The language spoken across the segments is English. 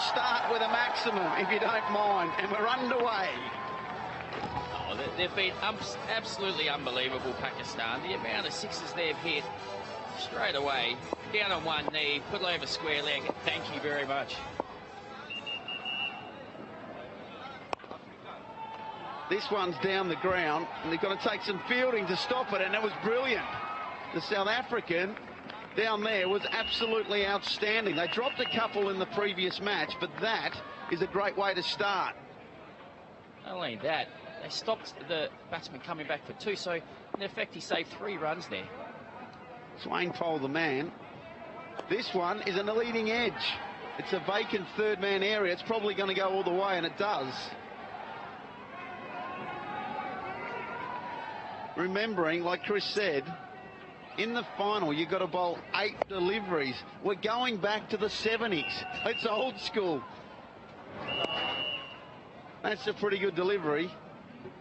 start with a maximum, if you don't mind, and we're underway. Oh, they've been absolutely unbelievable, Pakistan. The amount of sixes they've hit straight away, down on one knee, put over square leg. Thank you very much. This one's down the ground, and they've got to take some fielding to stop it, and it was brilliant. The South African down there was absolutely outstanding. They dropped a couple in the previous match, but that is a great way to start. Not only that, they stopped the batsman coming back for two, so in effect he saved 3 runs there. Swain Pole the man. This one is in the leading edge. It's a vacant third man area. It's probably going to go all the way, and it does. Remembering, like Chris said, in the final you've got to bowl 8 deliveries. We're going back to the 70s. It's old school. That's a pretty good delivery.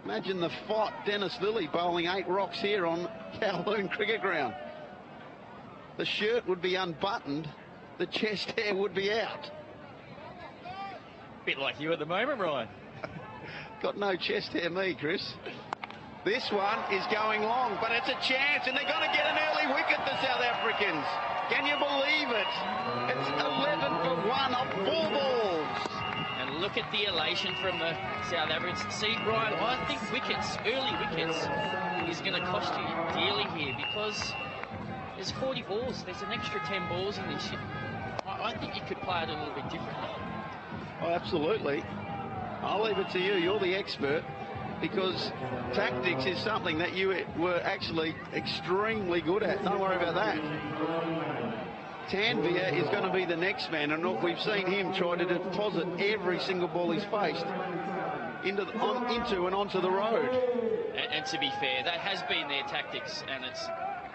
Imagine the fight, Dennis Lilly bowling 8 rocks here on Kowloon Cricket Ground. The shirt would be unbuttoned, the chest hair would be out. Bit like you at the moment, Ryan. Got no chest hair, me, Chris. This one is going long, but it's a chance, and they're going to get an early wicket, the South Africans. Can you believe it? It's 11 for 1 off 4 balls. And look at the elation from the South Africans. See, Ryan, I think early wickets, is going to cost you dearly here, because there's 40 balls. There's an extra 10 balls in this. I think you could play it a little bit differently. Oh, absolutely. I'll leave it to you. You're the expert. Because tactics is something that you were actually extremely good at. Don't worry about that. Tanvir is going to be the next man, and we've seen him try to deposit every single ball he's faced into and onto the road. And to be fair, that has been their tactics, and it's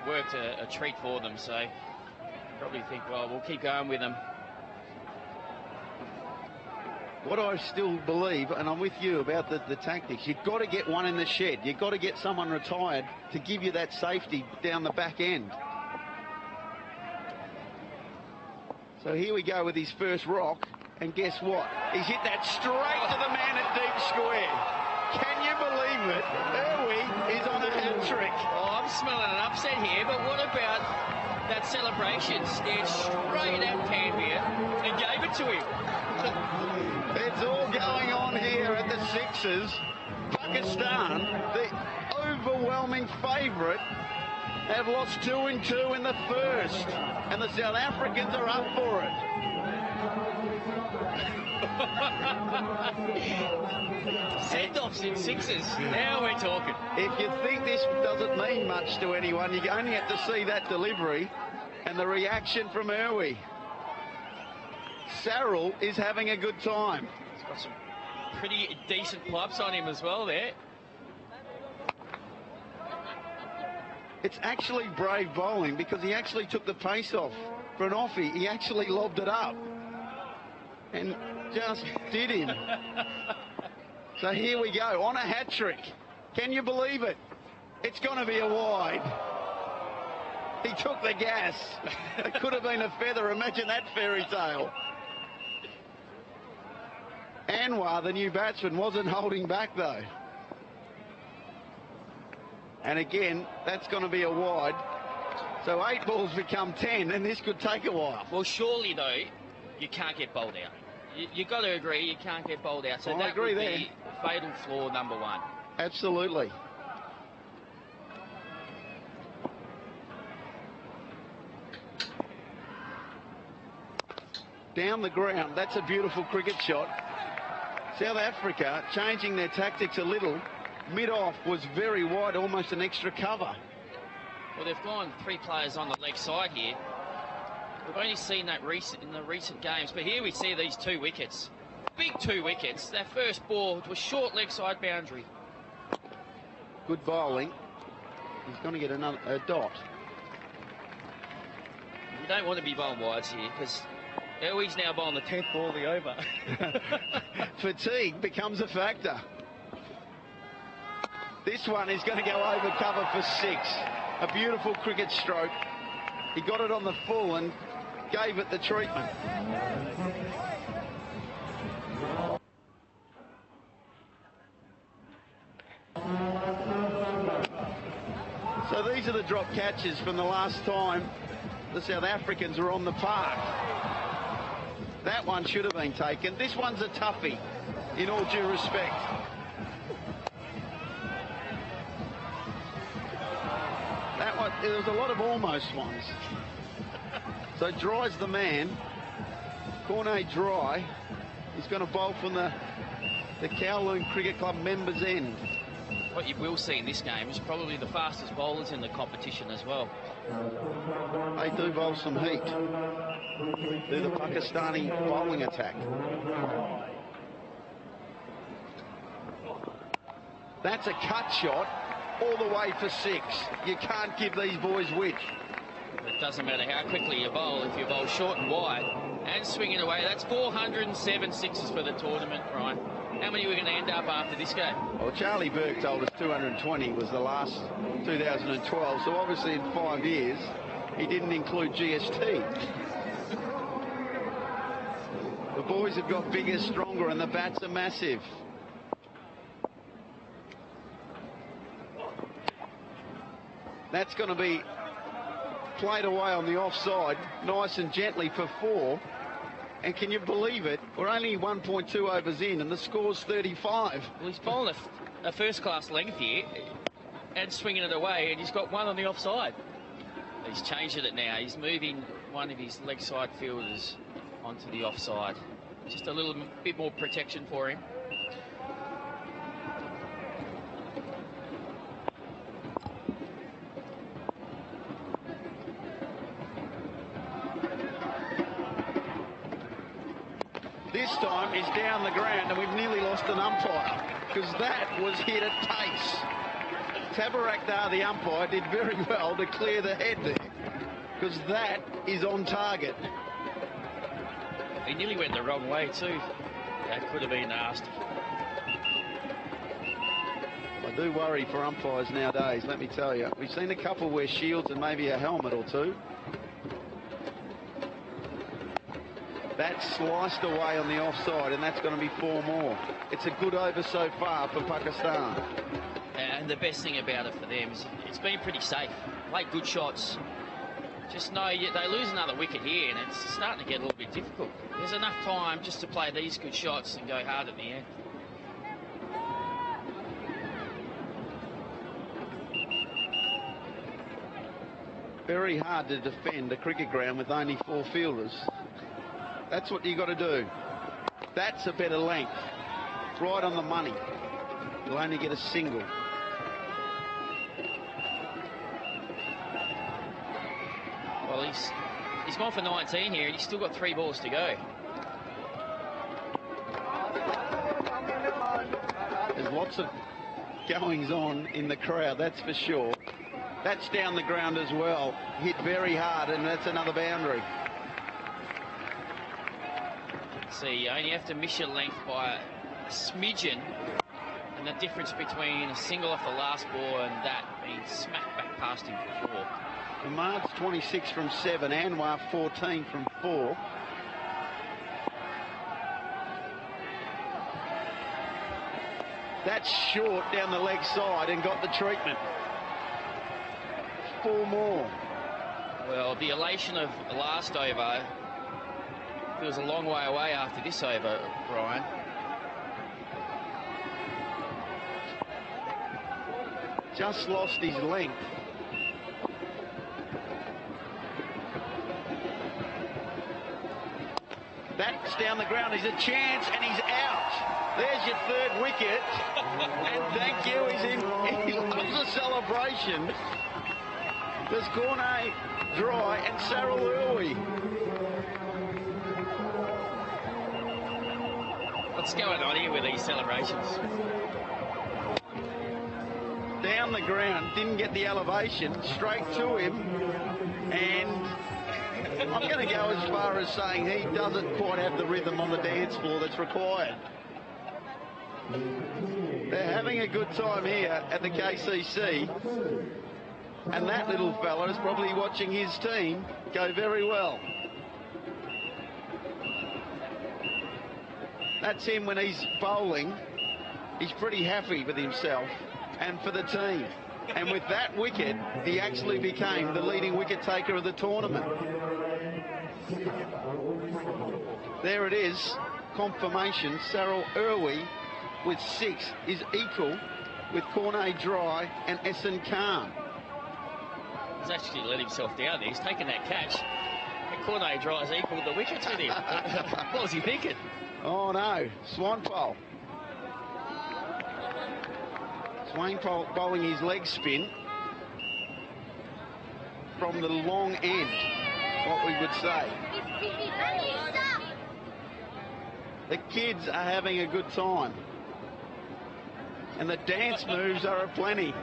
worked a treat for them. So probably think, well, we'll keep going with them. What I still believe, and I'm with you about the tactics, you've got to get one in the shed. You've got to get someone retired to give you that safety down the back end. So here we go with his first rock, and guess what? He's hit that straight to the man at deep square. Can you believe it? Irwi is on a hat-trick. Oh, I'm smelling an upset here, but what about that celebration? Stared straight at Tanvir and gave it to him. It's all going on here at the sixes. Pakistan, the overwhelming favourite, have lost 2 and 2 in the first, and the South Africans are up for it. Send-offs in sixes. Now we're talking. If you think this doesn't mean much to anyone, you only have to see that delivery and the reaction from Irwi. Sarrell is having a good time. He's got some pretty decent pipes on him as well there. It's actually brave bowling, because he actually took the pace off for an offie. He actually lobbed it up and just did him. So here we go on a hat-trick. Can you believe it? It's going to be a wide. He took the gas. It could have been a feather. Imagine that fairy tale. Anwar, the new batsman, wasn't holding back though. And again, that's going to be a wide. So 8 balls become 10, and this could take a while. Well, surely though, you can't get bowled out. You've got to agree, you can't get bowled out. So I that agree would there. be fatal flaw number 1. Absolutely. Down the ground, that's a beautiful cricket shot. South Africa changing their tactics a little. Mid-off was very wide, almost an extra cover. Well, they've gone 3 players on the leg side here. We've only seen that in the recent games, but here we see these 2 wickets. Big 2 wickets. That first ball was short leg side boundary. Good bowling. He's going to get a dot. You don't want to be bowling wides here, because Irwi's now bowling the 10th ball of the over. Fatigue becomes a factor. This one is going to go over cover for 6. A beautiful cricket stroke. He got it on the full and gave it the treatment. So these are the drop catches from the last time the South Africans were on the park. That one should have been taken. This one's a toughie, in all due respect. That one, there was a lot of almost ones. So Dry's the man. Cornet Dry. He's going to bowl from the Kowloon Cricket Club members' end. What you will see in this game is probably the fastest bowlers in the competition as well. They do bowl some heat through the Pakistani bowling attack. That's a cut shot all the way for 6. You can't give these boys width. It doesn't matter how quickly you bowl. If you bowl short and wide and swing it away, that's 407 sixes for the tournament, Ryan. How many are we going to end up after this game? Well, Charlie Burke told us 220 was the last 2012, so obviously in 5 years he didn't include GST. The boys have got bigger, stronger, and the bats are massive. That's going to be played away on the offside, nice and gently for 4. And can you believe it? We're only 1.2 overs in, and the score's 35. Well, he's bowling a first-class length here and swinging it away, and he's got one on the offside. He's changed it now. He's moving one of his leg side fielders onto the offside. Just a little bit more protection for him. This time he's down the ground, and we've nearly lost an umpire because that was hit at pace. Tabarak Dar, the umpire, did very well to clear the head there because that is on target. He nearly went the wrong way too. That could have been nasty. I do worry for umpires nowadays, let me tell you. We've seen a couple wear shields and maybe a helmet or two. That's sliced away on the offside, and that's going to be 4 more. It's a good over so far for Pakistan. And the best thing about it for them is it's been pretty safe. Played good shots. Just know they lose another wicket here, and it's starting to get a little bit difficult. There's enough time just to play these good shots and go hard at the end. Very hard to defend a cricket ground with only 4 fielders. That's what you got to do. That's a better length. Right on the money. You'll only get a single. Well, he's gone for 19 here, and he's still got 3 balls to go. There's lots of goings on in the crowd, that's for sure. That's down the ground as well. Hit very hard, and that's another boundary. See, you only have to miss your length by a smidgen, and the difference between a single off the last ball and that being smacked back past him for 4. Ahmad's 26 from 7, Anwar 14 from 4. That's short down the leg side and got the treatment. 4 more. Well, the elation of the last over feels a long way away after this over, Brian. Just lost his length. That's down the ground. He's a chance, and he's out. There's your 3rd wicket. And thank you. He loves the celebration. There's Cornet Dry and Saril Urwi. What's going on here with these celebrations? Down the ground, didn't get the elevation, straight to him, and I'm going to go as far as saying he doesn't quite have the rhythm on the dance floor that's required. They're having a good time here at the KCC, and that little fella is probably watching his team go very well. That's him when he's bowling. He's pretty happy with himself and for the team. And with that wicket, he actually became the leading wicket taker of the tournament. There it is, confirmation. Sarel Irwi with 6 is equal with Cornet Dry and Essen Khan. He's actually let himself down there. He's taken that catch. And Cornet Dry's equalled the wickets with him. What was he thinking? Oh no, Swainpole. Swainpole bowling his leg spin from the long end, what we would say. The kids are having a good time. And the dance moves are aplenty.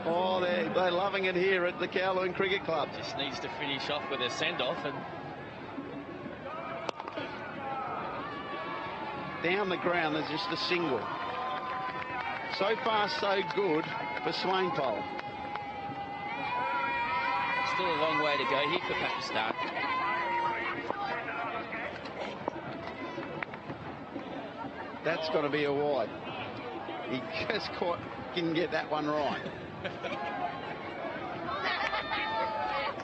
Oh, they're loving it here at the Kowloon Cricket Club. Just needs to finish off with a send-off and... Down the ground, there's just a single. So far, so good for Swainpole. Still a long way to go here for Pakistan. That's got to be a wide. He just didn't get that one right.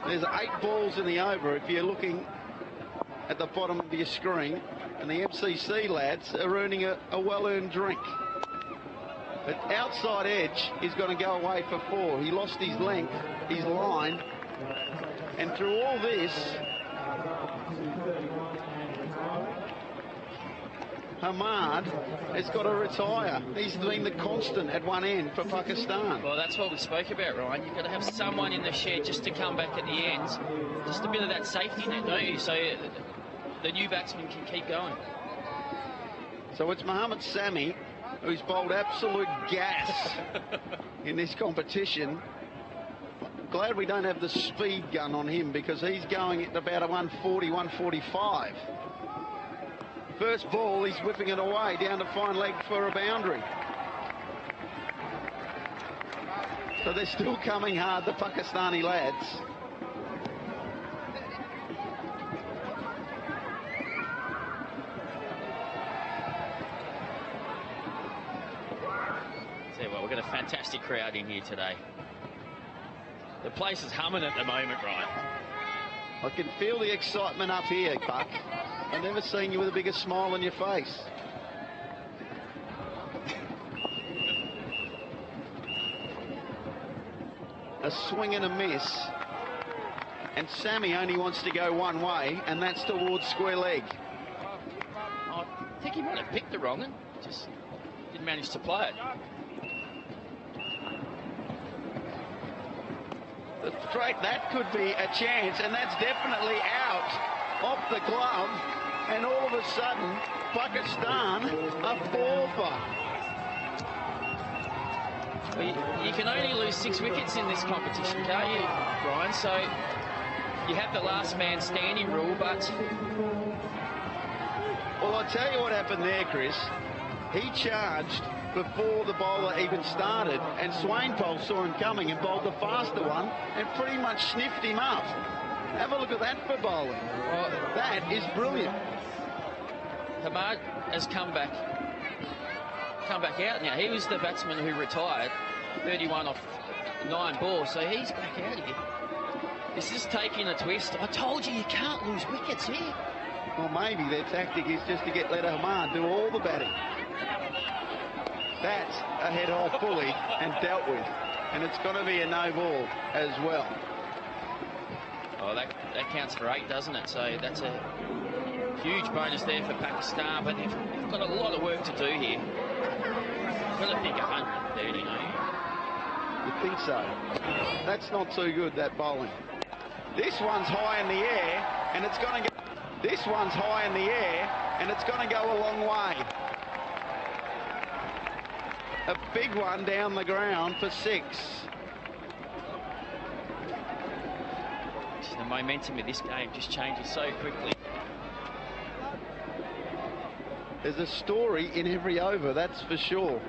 There's 8 balls in the over if you're looking at the bottom of your screen, and the MCC lads are earning a well-earned drink. But outside edge is going to go away for 4. He lost his length, his line, and through all this, Hamad has got to retire. He's been the constant at one end for Pakistan. Well, that's what we spoke about, Ryan. You've got to have someone in the shed just to come back at the end. Just a bit of that safety net, don't you? So the new batsman can keep going. So it's Mohammad Sami, who's bowled absolute gas in this competition. Glad we don't have the speed gun on him, because he's going at about a 140, 145. First ball, he's whipping it away down to fine leg for a boundary. So they're still coming hard, the Pakistani lads. Tell you what, we've got a fantastic crowd in here today. The place is humming at the moment, Ryan. I can feel the excitement up here, Puck. I've never seen you with a bigger smile on your face. A swing and a miss. And Sammy only wants to go one way, and that's towards square leg. I think he might have picked the wrong one. Just didn't manage to play it. The straight, that could be a chance, and that's definitely out off the glove. And all of a sudden, Pakistan are 4 for. Well, you can only lose 6 wickets in this competition, can't you, Brian? So you have the last man standing rule, but... Well, I'll tell you what happened there, Chris. He charged before the bowler even started, and Swainpole saw him coming and bowled the faster one and pretty much sniffed him up. Have a look at that for bowling. Well, that is brilliant. Hamad has come back out now. He was the batsman who retired 31 off 9 balls, so he's back out here. This is taking a twist. I told you, you can't lose wickets here. Well, maybe their tactic is just to let Hamad do all the batting. That's a head hole fully and dealt with, and it's going to be a no ball as well. Oh, that counts for 8, doesn't it? So that's a huge bonus there for Pakistan, but they've got a lot of work to do here. You've got to think 130, don't you? You think so? That's not too good, that bowling. This one's high in the air, and it's going to go. This one's high in the air, and it's going to go a long way. A big one down the ground for 6. The momentum of this game just changes so quickly. There's a story in every over, that's for sure.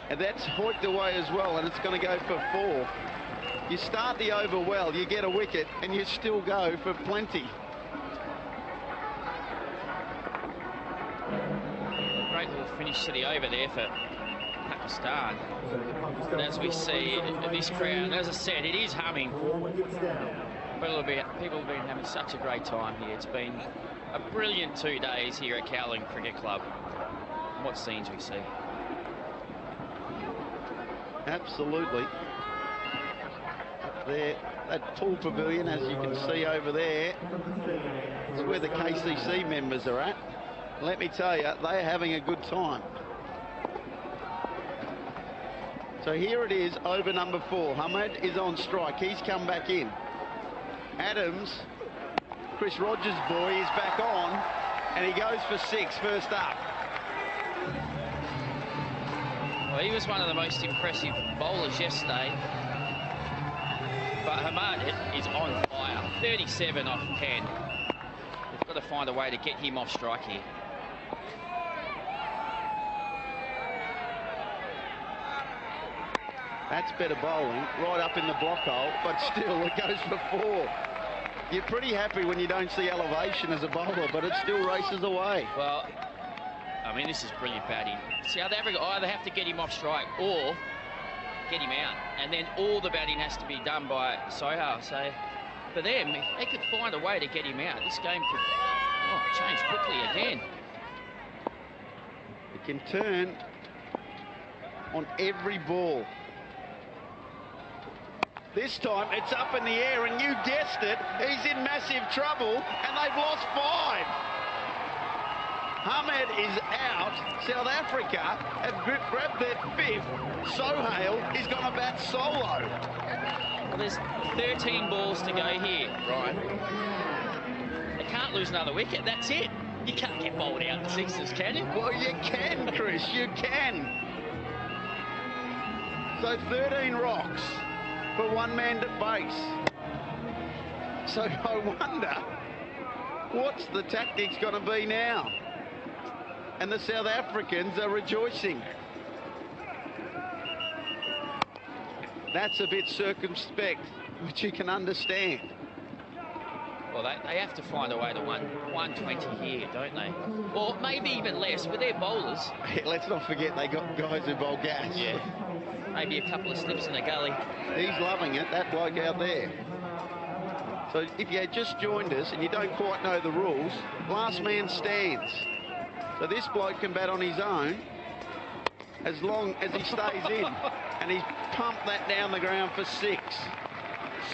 And that's hoiked away as well, and it's going to go for 4. You start the over well, you get a wicket, and you still go for plenty. Great little finish to the over there for Pakistan. And as we see this crowd, as I said, it is humming. People have been having such a great time here. It's been a brilliant 2 days here at Cowling Cricket Club. And what scenes we see. Absolutely. Up there, that pool pavilion, as you can see over there, is where the KCC members are at. Let me tell you, they're having a good time. So here it is, over number 4. Hamad is on strike. He's come back in. Adams, Chris Rogers' boy, is back on, and he goes for 6 first up. Well, he was one of the most impressive bowlers yesterday. But Hamad is on fire. 37 off 10. They've got to find a way to get him off strike here. That's better bowling, right up in the block hole, but still it goes for 4. You're pretty happy when you don't see elevation as a bowler, but it still races away. Well, I mean, this is brilliant batting. South Africa either have to get him off strike or get him out, and then all the batting has to be done by Sohail. So for them, if they could find a way to get him out, this game could change quickly again. It can turn on every ball. This time it's up in the air, and you guessed it, he's in massive trouble, and they've lost 5. Hamad is out. South Africa have grabbed their 5th. Sohail is going to bat solo. Well, there's 13 balls to go here, Ryan. They can't lose another wicket, that's it. You can't get bowled out in 6s, can you? Well, you can, Chris, you can. So 13 rocks for one man at base. So I wonder, what's the tactics going to be now? And the South Africans are rejoicing. That's a bit circumspect, which you can understand. Well, they have to find a way to 120 here, don't they? Or maybe even less with their bowlers. Let's not forget they got guys who bowl gas. Yeah. Maybe a couple of slips in the gully. He's loving it, that bloke out there. So if you had just joined us and you don't quite know the rules, last man stands. So this bloke can bat on his own as long as he stays in. And he's pumped that down the ground for 6.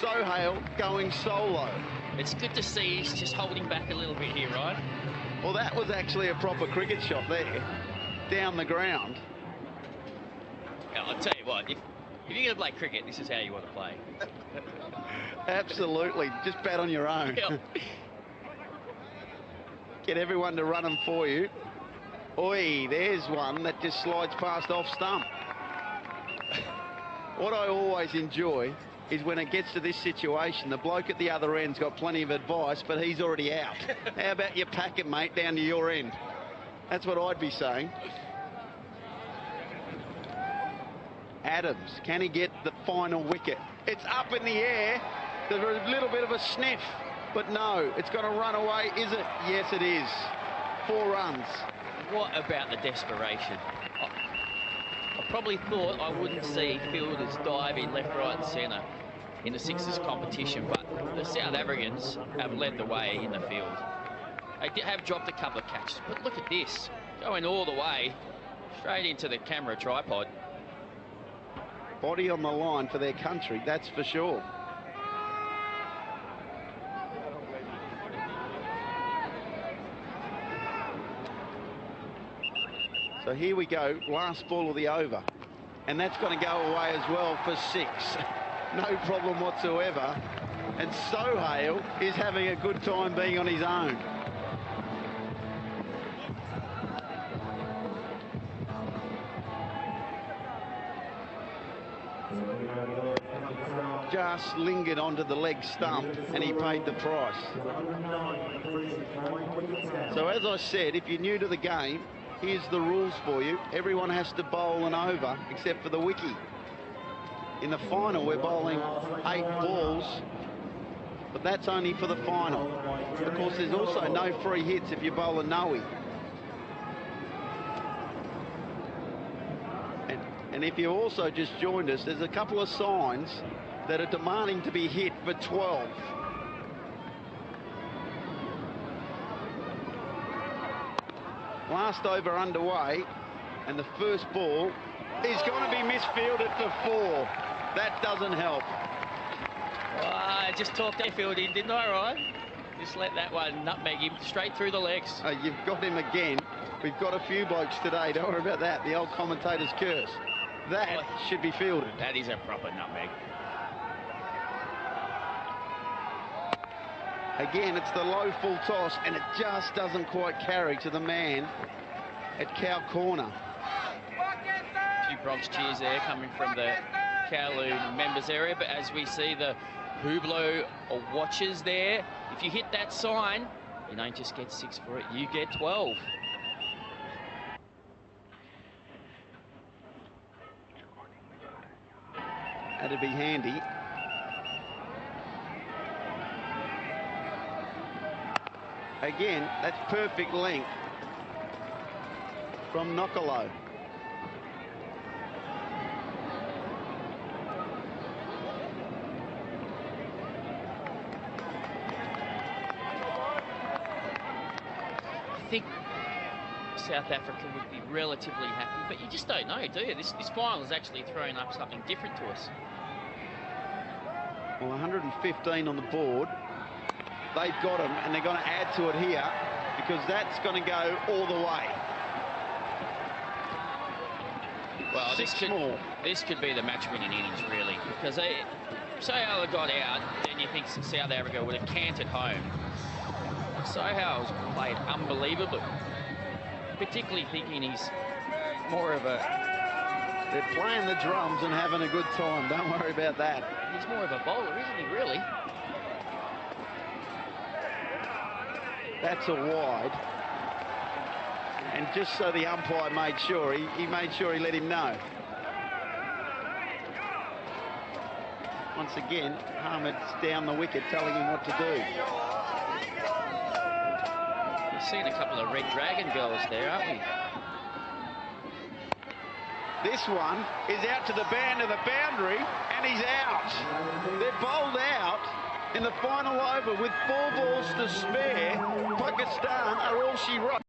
Sohail going solo. It's good to see he's just holding back a little bit here, right? Well, that was actually a proper cricket shot there, down the ground. I'll tell you what, if you're going to play cricket, this is how you want to play. Absolutely, just bat on your own. Yep. Get everyone to run them for you. Oi, there's one that just slides past off stump. What I always enjoy is when it gets to this situation, the bloke at the other end's got plenty of advice, but he's already out. How about you pack it, mate, down to your end? That's what I'd be saying. Adams, can he get the final wicket? It's up in the air. There's a little bit of a sniff, but no, it's going to run away, is it? Yes, it is. 4 runs. What about the desperation? I probably thought I wouldn't see fielders dive in left, right and centre in the 6s competition, but the South Africans have led the way in the field. They have dropped a couple of catches, but look at this. Going all the way straight into the camera tripod. Body on the line for their country, that's for sure. So here we go, last ball of the over. And that's going to go away as well for 6. No problem whatsoever. And Sohail is having a good time being on his own. Just lingered onto the leg stump and he paid the price. So as I said, if you're new to the game, here's the rules for you. Everyone has to bowl an over except for the wiki. In the final, we're bowling 8 balls, but that's only for the final. Of course, there's also no free hits if you bowl a no-ie. And if you also just joined us, there's a couple of signs that are demanding to be hit for 12. Last over underway, and the first ball is going to be misfielded for 4. That doesn't help. Well, I just talked that field in, didn't I, Ryan? Just let that one nutmeg him straight through the legs. You've got him again. We've got a few blokes today. Don't worry about that. The old commentator's curse. That should be fielded. That is a proper nutmeg. Again, it's the low full toss, and it just doesn't quite carry to the man at cow corner. A few Bronx cheers there coming from the Kowloon members area, but as we see the Hublot watchers there, if you hit that sign, you don't just get 6 for it, you get 12. That'd be handy. Again, that's perfect length from Nokolo. I think South Africa would be relatively happy, but you just don't know, do you? This final is actually throwing up something different to us. Well, 115 on the board. They've got them, and they're going to add to it here because that's going to go all the way. Well, this could be the match-winning innings, really, because they, Sohail got out, then you think South Africa would have canted home. Sohail's played unbelievably, particularly thinking he's more of a... They're playing the drums and having a good time. Don't worry about that. He's more of a bowler, isn't he, really? That's a wide. And just so the umpire made sure, he made sure he let him know. Once again, Hamid's down the wicket telling him what to do. We've seen a couple of Red Dragon girls there, aren't we? This one is out to the band of the boundary, and he's out. They're bowled out in the final over with 4 balls to spare. Pakistan are all she wrote.